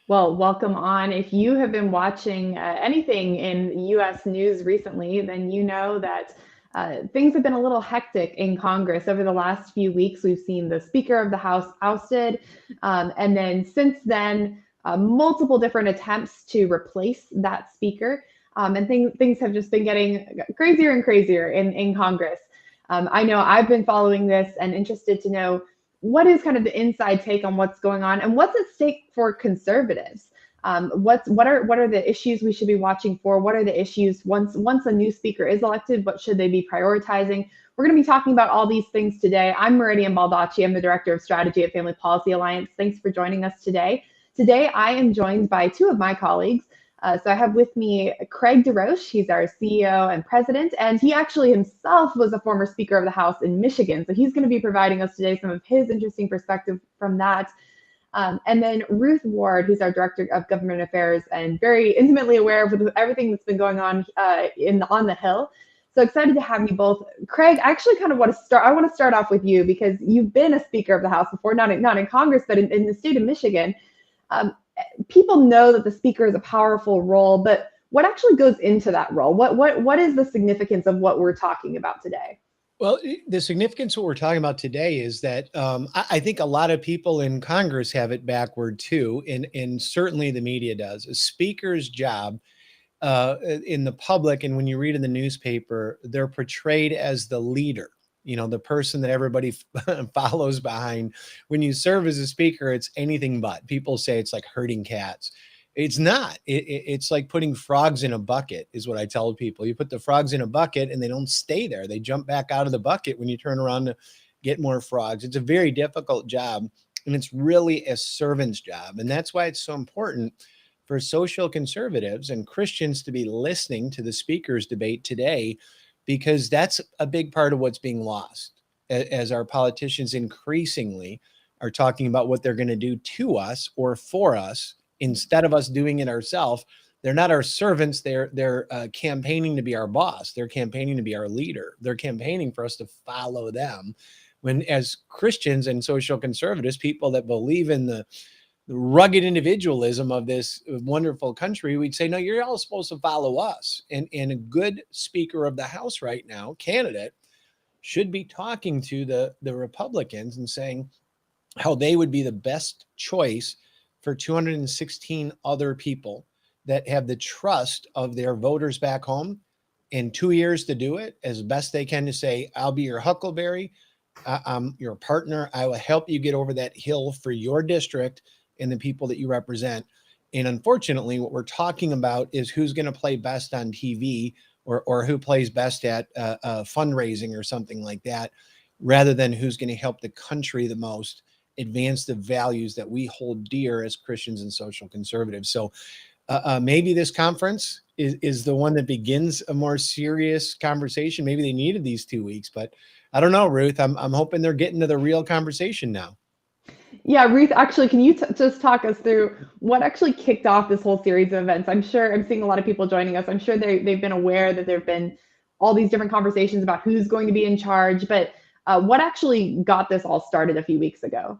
Well, welcome on. If you have been watching anything in US news recently, then you know that things have been a little hectic in Congress. Over the last few weeks, we've seen the Speaker of the House ousted. And then since then, multiple different attempts to replace that Speaker. And things have just been getting crazier and crazier in Congress. I know I've been following this and interested to know what is kind of the inside take on what's going on and what's at stake for conservatives. What are the issues we should be watching for? What are the issues once a new speaker is elected? What should they be prioritizing? We're going to be talking about all these things today. I'm Meridian Baldacci. I'm the Director of Strategy at Family Policy Alliance. Thanks for joining us today. Today, I am joined by two of my colleagues. So I have with me Craig DeRoche. He's our CEO and president, and he actually himself was a former Speaker of the House in Michigan. So he's going to be providing us today some of his interesting perspective from that. And then Ruth Ward, who's our Director of Government Affairs and very intimately aware of everything that's been going on on the Hill. So excited to have you both. Craig, I actually kind of want to start. I want to start off with you because you've been a Speaker of the House before, not in Congress, but in the state of Michigan. People know that the speaker is a powerful role, but what actually goes into that role? What is the significance of what we're talking about today? Well, the significance of what we're talking about today is that I think a lot of people in Congress have it backward too, and certainly the media does. A speaker's job in the public, and when you read in the newspaper, they're portrayed as the leader. The person that everybody follows behind. When you serve as a speaker, it's anything but. People say it's like herding cats. It's not. It's like putting frogs in a bucket is what I tell people. You put the frogs in a bucket and they don't stay there. They jump back out of the bucket when you turn around to get more frogs. It's a very difficult job, and it's really a servant's job. And that's why it's so important for social conservatives and Christians to be listening to the speaker's debate today, because that's a big part of what's being lost as our politicians increasingly are talking about what they're going to do to us or for us instead of us doing it ourselves. They're not our servants. They're campaigning to be our boss. They're campaigning to be our leader. They're campaigning for us to follow them. When, as Christians and social conservatives, people that believe in the rugged individualism of this wonderful country, we'd say, no, you're all supposed to follow us. And a good Speaker of the House right now, candidate, should be talking to the Republicans and saying how they would be the best choice for 216 other people that have the trust of their voters back home in 2 years to do it as best they can, to say, I'll be your huckleberry. I'm your partner. I will help you get over that hill for your district and the people that you represent. And unfortunately, what we're talking about is who's going to play best on TV or who plays best at fundraising or something like that, rather than who's going to help the country the most advance the values that we hold dear as Christians and social conservatives. So maybe this conference is the one that begins a more serious conversation. Maybe they needed these 2 weeks, but I don't know, Ruth. I'm hoping they're getting to the real conversation now. Yeah, Ruth, actually, can you just talk us through what actually kicked off this whole series of events? I'm sure I'm seeing a lot of people joining us. I'm sure they've been aware that there have been all these different conversations about who's going to be in charge, but what actually got this all started a few weeks ago?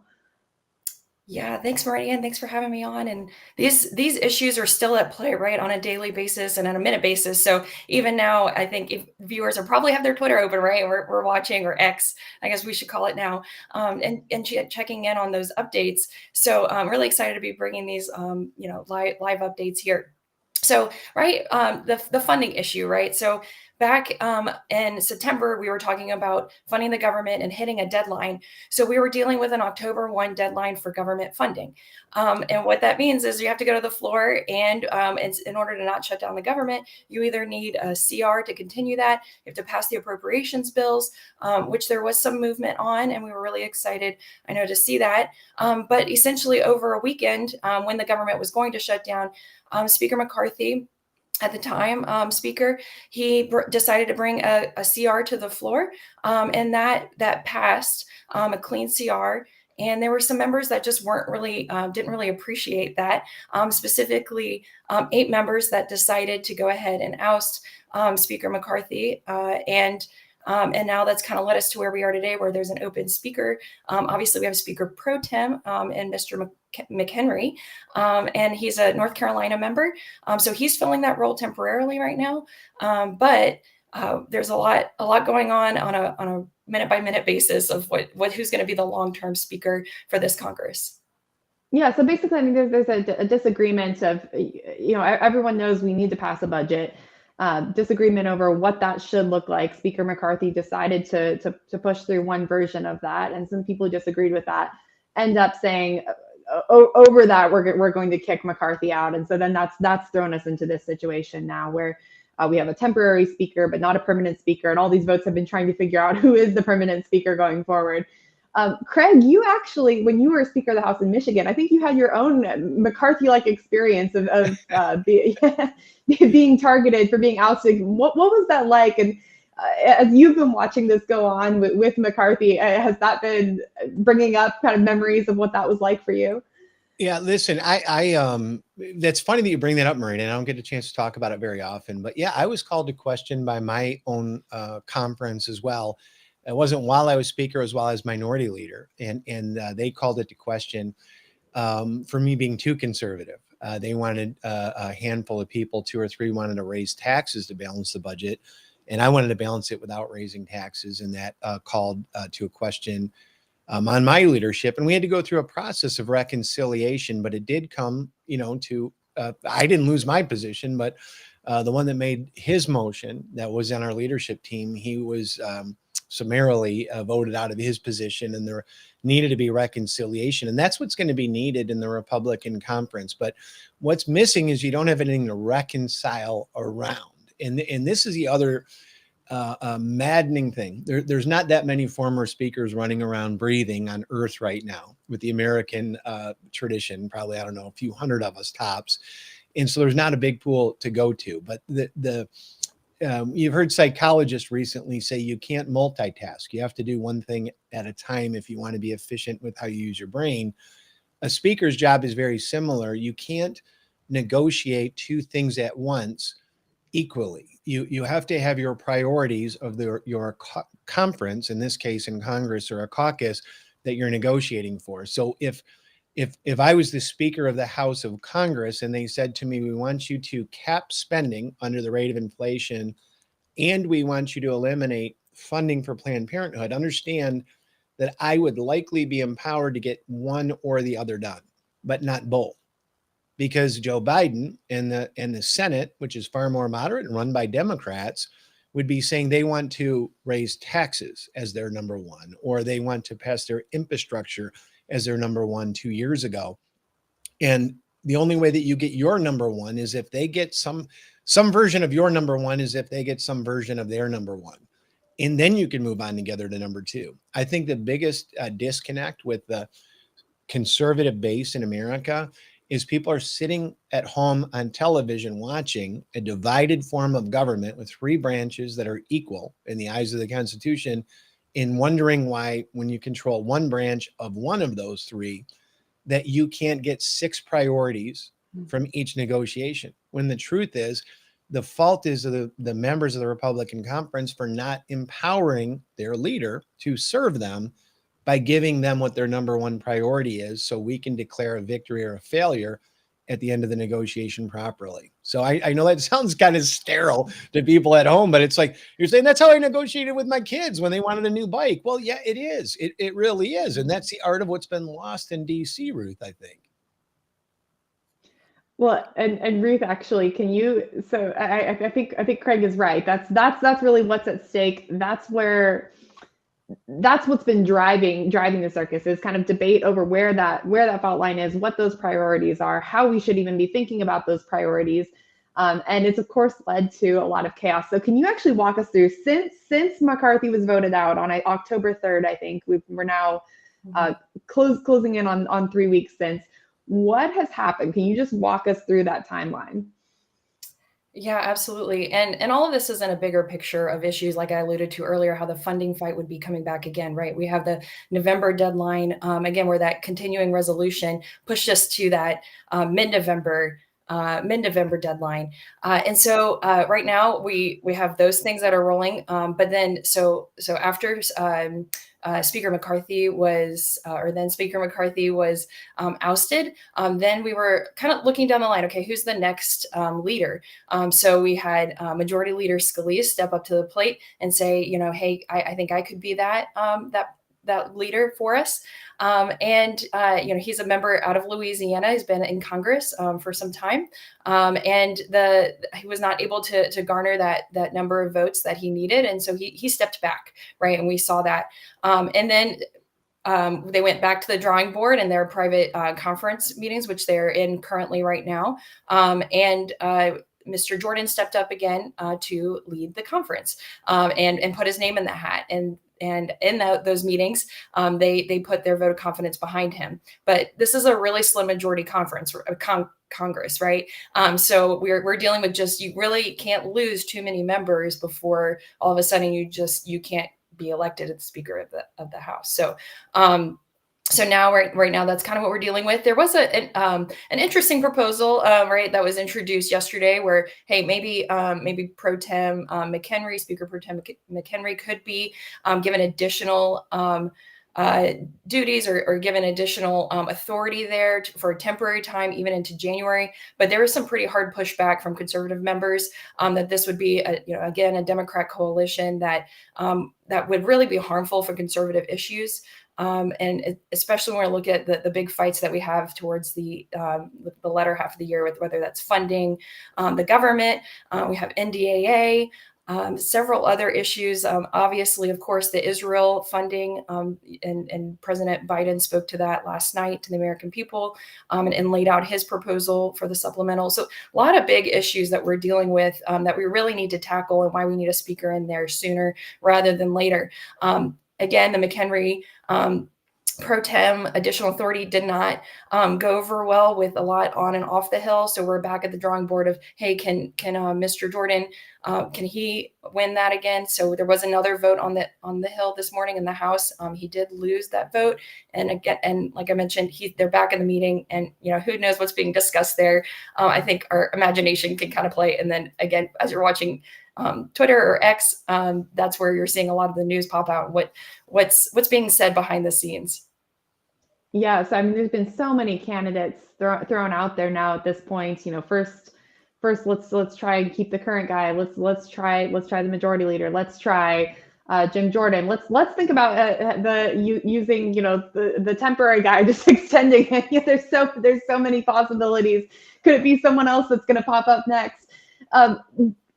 Yeah, thanks, Meridian. Thanks for having me on. And these issues are still at play, right, on a daily basis and on a minute basis. So even now, I think if viewers are probably have their Twitter open, right? We're watching, or X, I guess we should call it now, and checking in on those updates. So I'm really excited to be bringing these, live updates here. So, right, the funding issue, right? So back in September, we were talking about funding the government and hitting a deadline. So we were dealing with an October 1 deadline for government funding. And what that means is you have to go to the floor, and in order to not shut down the government, you either need a CR to continue that, you have to pass the appropriations bills, which there was some movement on, and we were really excited, I know, to see that. But essentially over a weekend, when the government was going to shut down, Speaker McCarthy, at the time, Speaker, he decided to bring a CR to the floor, and that passed, a clean CR. And there were some members that just didn't really appreciate that, specifically 8 members that decided to go ahead and oust Speaker McCarthy. And And now that's kind of led us to where we are today, where there's an open speaker. Obviously, we have Speaker Pro Tem and Mr. McHenry, and he's a North Carolina member. So he's filling that role temporarily right now. But there's a lot going on a minute by minute basis of who's going to be the long-term speaker for this Congress. Yeah, so basically, I mean, there's a disagreement of, everyone knows we need to pass a budget. Disagreement over what that should look like. Speaker McCarthy decided to push through one version of that, and some people who disagreed with that end up saying, over that we're going to kick McCarthy out, and so then that's thrown us into this situation now where we have a temporary speaker but not a permanent speaker, and all these votes have been trying to figure out who is the permanent speaker going forward. Craig, you actually, when you were Speaker of the House in Michigan, I think you had your own McCarthy-like experience of being targeted for being ousted. What was that like? And as you've been watching this go on with McCarthy, has that been bringing up kind of memories of what that was like for you? Yeah, listen, I that's funny that you bring that up, Marina, and I don't get a chance to talk about it very often. But yeah, I was called to question by my own conference as well. It wasn't while I was speaker, as well as minority leader, and they called it to question for me being too conservative. They wanted a handful of people, 2 or 3, wanted to raise taxes to balance the budget, and I wanted to balance it without raising taxes, and that called to a question on my leadership. And we had to go through a process of reconciliation, but it did come, to I didn't lose my position, but the one that made his motion that was on our leadership team, he was summarily voted out of his position, and there needed to be reconciliation. And that's what's going to be needed in the Republican conference. But what's missing is you don't have anything to reconcile around. And this is the other maddening thing. There's not that many former speakers running around breathing on earth right now with the American tradition, probably, I don't know, a few hundred of us tops. And so there's not a big pool to go to. But you've heard psychologists recently say you can't multitask. You have to do one thing at a time if you want to be efficient with how you use your brain. A speaker's job is very similar. You can't negotiate 2 things at once equally. You have to have your priorities of your conference, in this case in Congress or a caucus, that you're negotiating for. So if I was the Speaker of the House of Congress and they said to me, we want you to cap spending under the rate of inflation, and we want you to eliminate funding for Planned Parenthood, understand that I would likely be empowered to get one or the other done, but not both. Because Joe Biden and the Senate, which is far more moderate and run by Democrats, would be saying they want to raise taxes as their number one, or they want to pass their infrastructure as their number one 2 years ago. And the only way that you get your number one is if they get some version of your number one, is if they get some version of their number one. And then you can move on together to number 2. I think the biggest disconnect with the conservative base in America is people are sitting at home on television watching a divided form of government with 3 branches that are equal in the eyes of the Constitution, and wondering why, when you control one branch of one of those 3, that you can't get 6 priorities from each negotiation. When the truth is, the fault is of the members of the Republican conference for not empowering their leader to serve them by giving them what their number one priority is, so we can declare a victory or a failure at the end of the negotiation properly. So I know that sounds kind of sterile to people at home, but it's like, you're saying that's how I negotiated with my kids when they wanted a new bike. Well, yeah, it is. It really is. And that's the art of what's been lost in DC, Ruth, I think. Well, and Ruth, actually, can you? So I think Craig is right. That's really what's at stake. That's what's been driving the circus, is kind of debate over where that fault line is, what those priorities are, how we should even be thinking about those priorities. And it's of course led to a lot of chaos. So can you actually walk us through, since McCarthy was voted out on October 3rd, I think we're now closing in on 3 weeks since, what has happened? Can you just walk us through that timeline? Yeah, absolutely. And all of this is in a bigger picture of issues, like I alluded to earlier, how the funding fight would be coming back again, right? We have the November deadline, again, where that continuing resolution pushed us to that mid-November mid-November deadline. And so right now we have those things that are rolling. But then so after Speaker McCarthy was, or then Speaker McCarthy was ousted, then we were kind of looking down the line. Okay, who's the next leader? So we had Majority Leader Scalise step up to the plate and say, hey, I think I could be that leader for us. He's a member out of Louisiana. He's been in Congress for some time. And he was not able to garner that number of votes that he needed. And so he stepped back, right? And we saw that. And then they went back to the drawing board in their private conference meetings, which they're in currently right now. Mr. Jordan stepped up again to lead the conference and put his name in the hat. And in those meetings, they put their vote of confidence behind him. But this is a really slim majority Congress, right? So we're dealing with you really can't lose too many members before all of a sudden you can't be elected as Speaker of the House. So now right now that's kind of what we're dealing with. There was an interesting proposal, right, that was introduced yesterday, where maybe Pro Tem McHenry, Speaker Pro Tem McHenry, could be given additional duties or given additional authority there for a temporary time, even into January. But there was some pretty hard pushback from conservative members that this would be again a Democrat coalition that would really be harmful for conservative issues. And especially when we look at the big fights that we have towards the latter half of the year, with whether that's funding the government, we have NDAA, several other issues. Obviously, of course, the Israel funding, and President Biden spoke to that last night to the American people, and laid out his proposal for the supplemental. So a lot of big issues that we're dealing with that we really need to tackle, and why we need a speaker in there sooner rather than later. Again, the McHenry Pro Tem additional authority did not go over well with a lot on and off the Hill. So we're back at the drawing board of, hey, can Mr. Jordan, can he win that again? So there was another vote on the Hill this morning in the House. He did lose that vote. And again, and like I mentioned, they're back in the meeting, and who knows what's being discussed there. I think our imagination can kind of play. And then again, as you're watching Twitter or X, that's where you're seeing a lot of the news pop out. What's being said behind the scenes. Yeah, so I mean, there's been so many candidates thrown out there now at this point. First, let's try and keep the current guy. Let's try the majority leader. Let's try Jim Jordan. Let's think about using the temporary guy, just extending it. There's so many possibilities. Could it be someone else that's going to pop up next?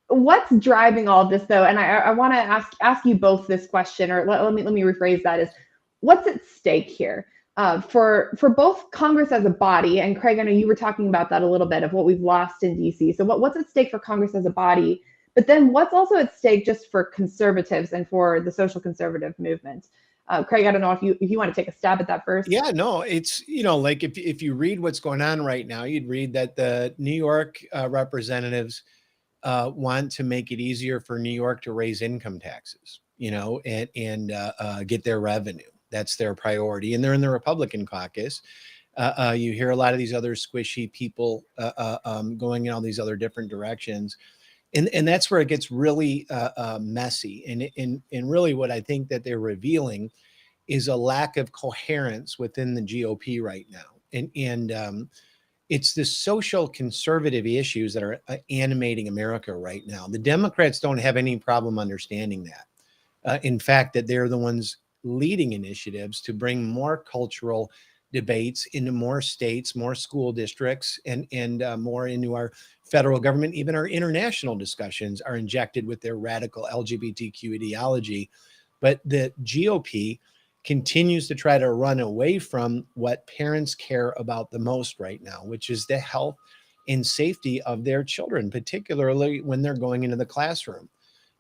What's driving all of this, though? And I want to ask you both this question, or let me rephrase that: is what's at stake here for both Congress as a body? And Craig, I know you were talking about that a little bit, of what we've lost in DC. So what's at stake for Congress as a body? But then what's also at stake just for conservatives and for the social conservative movement? Craig, I don't know if you want to take a stab at that first. Yeah, no, it's, like if you read what's going on right now, you'd read that the New York representatives want to make it easier for New York to raise income taxes, and get their revenue. That's their priority. And they're in the Republican caucus. You hear a lot of these other squishy people going in all these other different directions. And that's where it gets really messy. And really what I think that they're revealing is a lack of coherence within the GOP right now. And it's the social conservative issues that are animating America right now. The Democrats don't have any problem understanding that. In fact, that they're the ones leading initiatives to bring more cultural debates into more states, more school districts, and more into our federal government. Even our international discussions are injected with their radical LGBTQ ideology. But the GOP continues to try to run away from what parents care about the most right now, which is the health and safety of their children, particularly when they're going into the classroom.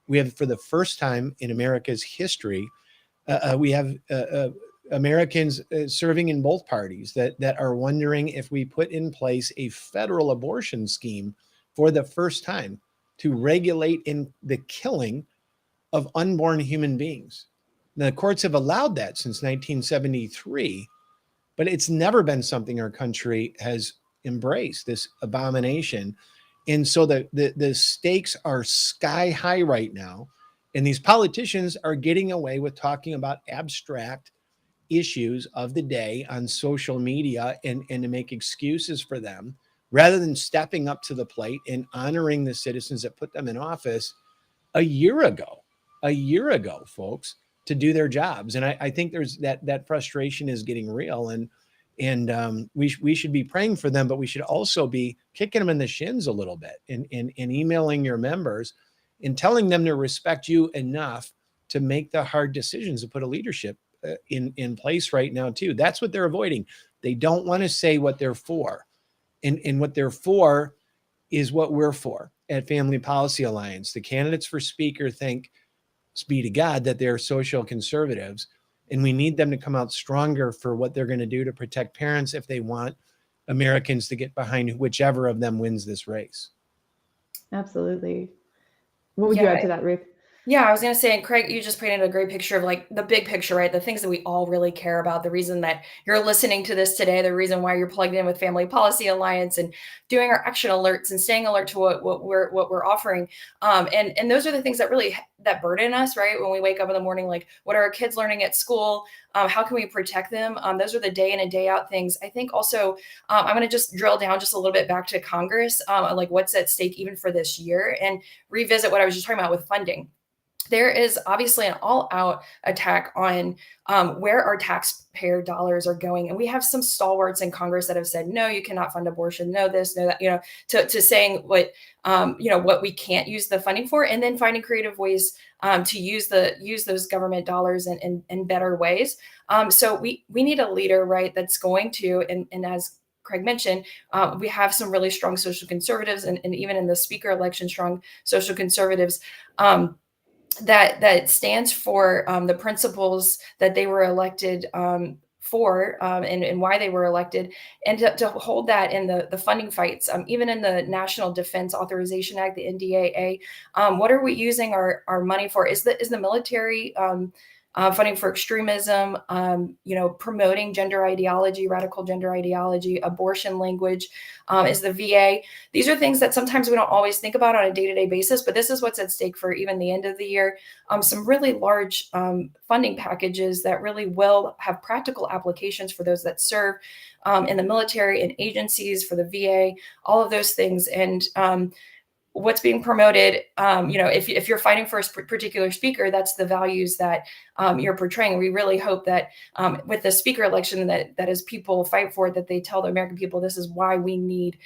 We have, for the first time in America's history, we have Americans serving in both parties that are wondering if we put in place a federal abortion scheme for the first time to regulate in the killing of unborn human beings. The courts have allowed that since 1973, but it's never been something our country has embrace this abomination. And so the stakes are sky high right now. And these politicians are getting away with talking about abstract issues of the day on social media and to make excuses for them rather than stepping up to the plate and honoring the citizens that put them in office a year ago, folks, to do their jobs. And I think there's that frustration is getting real, and we should be praying for them, but we should also be kicking them in the shins a little bit and emailing your members and telling them to respect you enough to make the hard decisions to put a leadership in place right now too. That's what they're avoiding. They don't want to say what they're for, and what they're for is what we're for at Family Policy Alliance. The candidates for speaker think, be to God, that they're social conservatives, and we need them to come out stronger for what they're going to do to protect parents if they want Americans to get behind whichever of them wins this race. Absolutely. What would you add to that, Ruth? Yeah, I was going to say, and Craig, you just painted a great picture of like the big picture, right? The things that we all really care about, the reason that you're listening to this today, the reason why you're plugged in with Family Policy Alliance and doing our action alerts and staying alert to what we're offering. And those are the things that really that burden us, right? When we wake up in the morning, like what are our kids learning at school? How can we protect them? Those are the day in and day out things. I think also, I'm going to just drill down just a little bit back to Congress, like what's at stake even for this year, and revisit what I was just talking about with funding. There is obviously an all-out attack on where our taxpayer dollars are going. And we have some stalwarts in Congress that have said, no, you cannot fund abortion, no this, no that, to saying what, what we can't use the funding for, and then finding creative ways to use those government dollars in better ways. So we need a leader, right, that's going to, and as Craig mentioned, we have some really strong social conservatives, and even in the speaker election, strong social conservatives, that stands for the principles that they were elected for, and why they were elected, and to hold that in the funding fights, even in the National Defense Authorization Act, the NDAA. What are we using our money for? Is the military funding for extremism, promoting gender ideology, radical gender ideology, abortion language, is the VA. These are things that sometimes we don't always think about on a day-to-day basis, but this is what's at stake for even the end of the year. Some really large funding packages that really will have practical applications for those that serve in the military and agencies, for the VA, all of those things. And what's being promoted, if you're fighting for a particular speaker, that's the values that you're portraying. We really hope that with the speaker election, that as people fight for it, that they tell the American people, this is why we need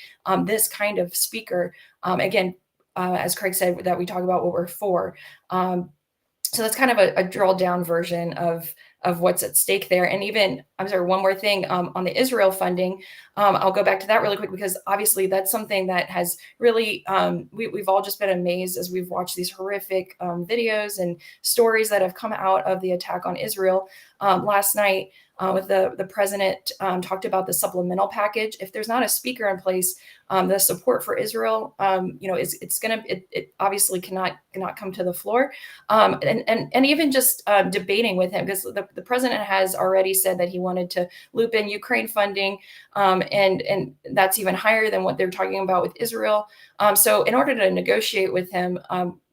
this kind of speaker. Again, as Craig said, that we talk about what we're for. So that's kind of a drill down version of what's at stake there. And even, I'm sorry, one more thing on the Israel funding. I'll go back to that really quick, because obviously that's something that has really, we've all just been amazed as we've watched these horrific videos and stories that have come out of the attack on Israel. Last night, with the president talked about the supplemental package. If there's not a speaker in place, the support for Israel, it obviously cannot come to the floor. And even just debating with him, because the president has already said that he wanted to loop in Ukraine funding, and that's even higher than what they're talking about with Israel. So in order to negotiate with him,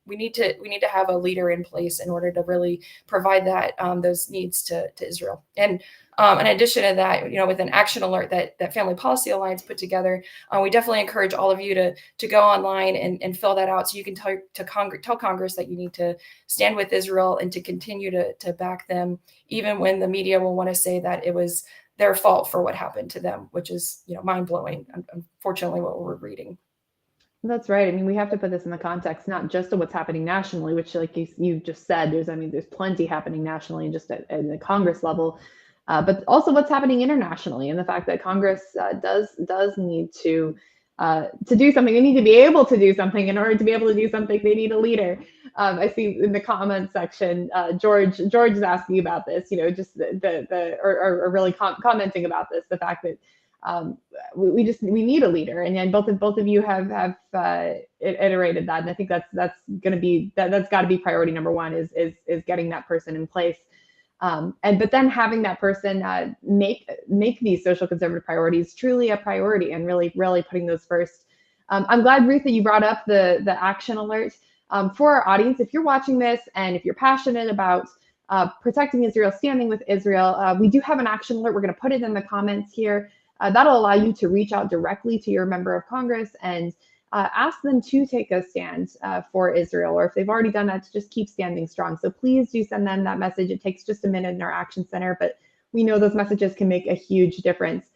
we need to have a leader in place in order to really provide that those needs to Israel. And in addition to that, with an action alert that Family Policy Alliance put together, we definitely encourage all of you to go online and fill that out, so you can tell Congress that you need to stand with Israel and to continue to back them, even when the media will want to say that it was their fault for what happened to them, which is mind-blowing, unfortunately, what we're reading. That's right. I mean, we have to put this in the context, not just of what's happening nationally, which, like you just said, there's plenty happening nationally and just at the Congress level, but also what's happening internationally, and the fact that Congress does need to do something. They need to be able to do something. In order to be able to do something, they need a leader. I see in the comment section, George is asking about this, just or really commenting about this, the fact that we need a leader, and both of you have iterated that, and I think that's got to be priority number one, is getting that person in place. But then having that person make these social conservative priorities truly a priority and really putting those first. I'm glad, Ruth, that you brought up the action alert. For our audience, if you're watching this and if you're passionate about protecting Israel, standing with Israel, we do have an action alert. We're going to put it in the comments here. That'll allow you to reach out directly to your member of Congress and ask them to take a stand for Israel, or if they've already done that, to just keep standing strong. So please do send them that message. It takes just a minute in our Action Center, but we know those messages can make a huge difference.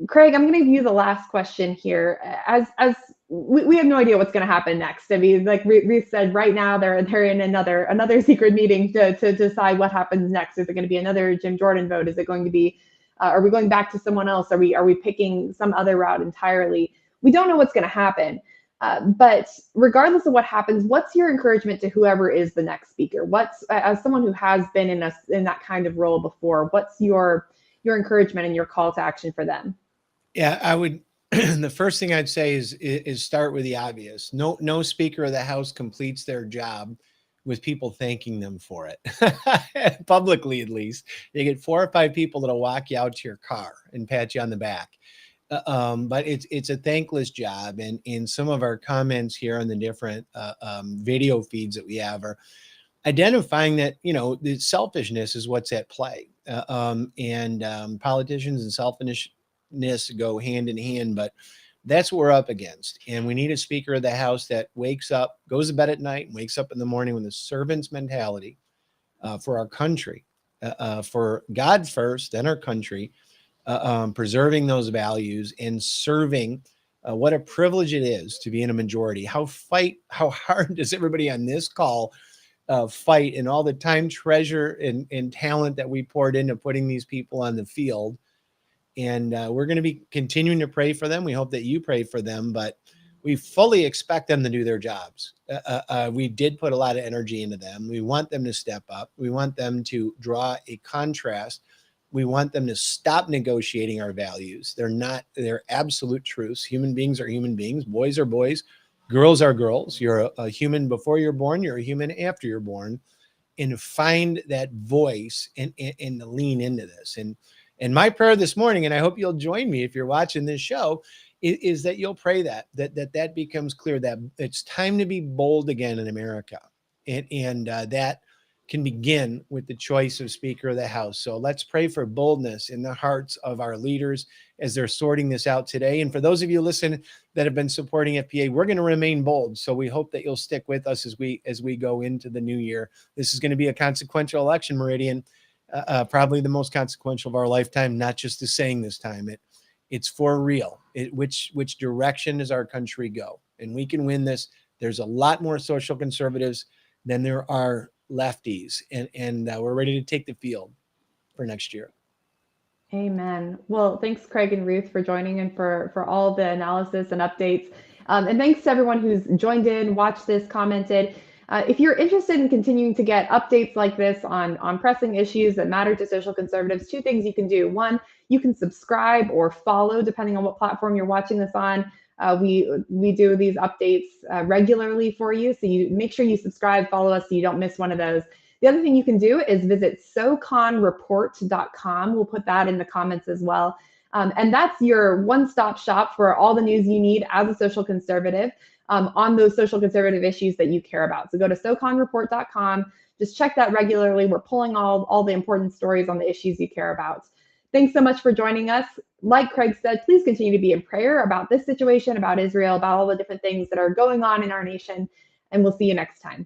Craig, I'm going to give you the last question here. As we have no idea what's going to happen next. I mean, like Ruth said, right now they're in another secret meeting to decide what happens next. Is it going to be another Jim Jordan vote? Is it going to be? Are we going back to someone else? Are we picking some other route entirely? We don't know what's going to happen. But regardless of what happens, what's your encouragement to whoever is the next speaker? What's, as someone who has been in that kind of role before, what's your encouragement and your call to action for them? Yeah, I would. The first thing I'd say is start with the obvious. No Speaker of the House completes their job with people thanking them for it, publicly at least. They get 4 or 5 people that'll walk you out to your car and pat you on the back. But it's a thankless job, and in some of our comments here on the different video feeds that we have are identifying that, you know, the selfishness is what's at play, and politicians and selfishness go hand in hand, but that's what we're up against. And we need a Speaker of the House that wakes up, goes to bed at night, and wakes up in the morning with a servant's mentality for our country, for God first, then our country, preserving those values and serving. What a privilege it is to be in a majority. How hard does everybody on this call fight, and all the time, treasure, and talent that we poured into putting these people on the field. And we're going to be continuing to pray for them. We hope that you pray for them, but we fully expect them to do their jobs. We did put a lot of energy into them. We want them to step up. We want them to draw a contrast. We want them to stop negotiating our values. They're absolute truths. Human beings are human beings. Boys are boys. Girls are girls. You're a human before you're born. You're a human after you're born. And find that voice and lean into this. And my prayer this morning, and I hope you'll join me if you're watching this show, is that you'll pray that becomes clear, that it's time to be bold again in America. And that can begin with the choice of Speaker of the House. So let's pray for boldness in the hearts of our leaders as they're sorting this out today. And for those of you listening that have been supporting FPA, we're going to remain bold. So we hope that you'll stick with us as we go into the new year. This is going to be a consequential election, Meridian, probably the most consequential of our lifetime, not just the saying this time. It's for real. Which direction does our country go? And we can win this. There's a lot more social conservatives than there are lefties, and we're ready to take the field for next year. Amen. Well, thanks, Craig and Ruth, for joining and for all the analysis and updates. And thanks to everyone who's joined in, watched this, commented. If you're interested in continuing to get updates like this on pressing issues that matter to social conservatives, 2 things you can do. 1, you can subscribe or follow, depending on what platform you're watching this on. We do these updates regularly for you, so you make sure you subscribe, follow us, so you don't miss one of those. The other thing you can do is visit soconreport.com. We'll put that in the comments as well. And that's your one-stop shop for all the news you need as a social conservative on those social conservative issues that you care about. So go to soconreport.com. Just check that regularly. We're pulling all the important stories on the issues you care about. Thanks so much for joining us. Like Craig said, please continue to be in prayer about this situation, about Israel, about all the different things that are going on in our nation. And we'll see you next time.